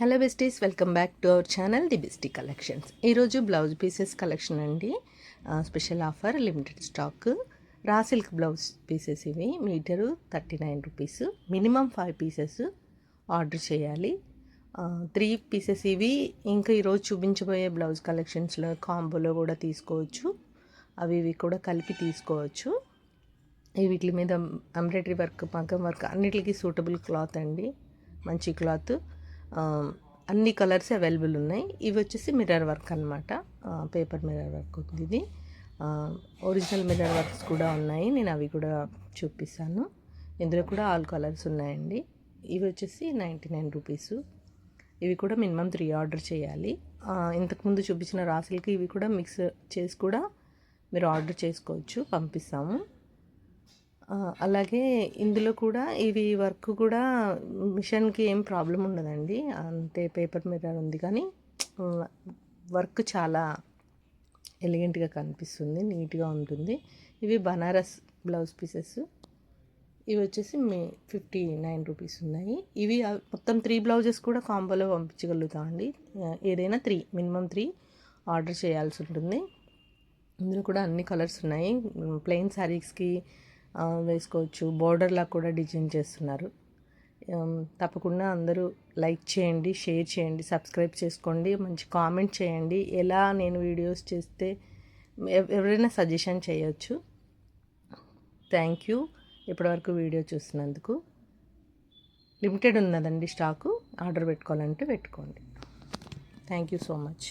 Hello besties, welcome back to our channel the bestie collections. ఈరోజు blouse pieces collection అండి. Special offer, limited stock raw silk blouse pieces. ఇవి metre 39 rupees. Minimum 5 pieces order చేయాలి. 3 pieces ఇవి. ఇంకా ఈరోజు చూపించబోయే blouse కలెక్షన్స్లో కాంబోలో కూడా తీసుకోవచ్చు. అవి ఇవి కూడా కలిపి తీసుకోవచ్చు. వీటి మీద ఎంబ్రాయిడరీ వర్క్, మగ్గం వర్క్ అన్నిటికీ సూటబుల్ క్లాత్ అండి. మంచి క్లాత్, అన్ని కలర్స్ అవైలబుల్ ఉన్నాయి. ఇవి వచ్చేసి మిర్రర్ వర్క్ అనమాట. పేపర్ మిర్రర్ వర్క్ ఉంది ఇది. ఒరిజినల్ మిర్రర్ వర్క్స్ కూడా ఉన్నాయి, నేను అవి కూడా చూపిస్తాను. ఇందులో కూడా ఆల్ కలర్స్ ఉన్నాయండి. ఇవి వచ్చేసి 99 రూపీస్. ఇవి కూడా మినిమం 3 ఆర్డర్ చేయాలి. ఇంతకుముందు చూపించిన రాసులకి ఇవి కూడా మిక్స్ చేసి కూడా మీరు ఆర్డర్ చేసుకోవచ్చు, పంపిస్తాము. అలాగే ఇందులో కూడా ఇవి వర్క్ కూడా మిషన్కి ఏం ప్రాబ్లం ఉండదండి. అంతే, పేపర్ మిర్రర్ ఉంది కానీ వర్క్ చాలా ఎలిగెంట్గా కనిపిస్తుంది, నీట్గా ఉంటుంది. ఇవి బనారస్ బ్లౌజ్ పీసెస్. ఇవి వచ్చేసి 59 రూపీస్ ఉన్నాయి. ఇవి మొత్తం 3 బ్లౌజెస్ కూడా కాంబోలో పంపించగలుగుతామండి. ఏదైనా మినిమం 3 ఆర్డర్ చేయాల్సి ఉంటుంది. ఇందులో కూడా అన్ని కలర్స్ ఉన్నాయి. ప్లెయిన్ శారీస్కి వేసుకోవచ్చు, బోర్డర్లా కూడా డిజైన్ చేస్తున్నారు. తప్పకుండా అందరూ లైక్ చేయండి, షేర్ చేయండి, సబ్స్క్రైబ్ చేసుకోండి, మంచి కామెంట్ చేయండి. ఎలా నేను వీడియోస్ చేస్తే ఎవరైనా సజెషన్ చేయొచ్చు. థ్యాంక్ యూ ఇప్పటివరకు వీడియో చూసినందుకు. లిమిటెడ్ ఉన్నదండి స్టాకు. ఆర్డర్ పెట్టుకోవాలంటే పెట్టుకోండి. Thank you so much.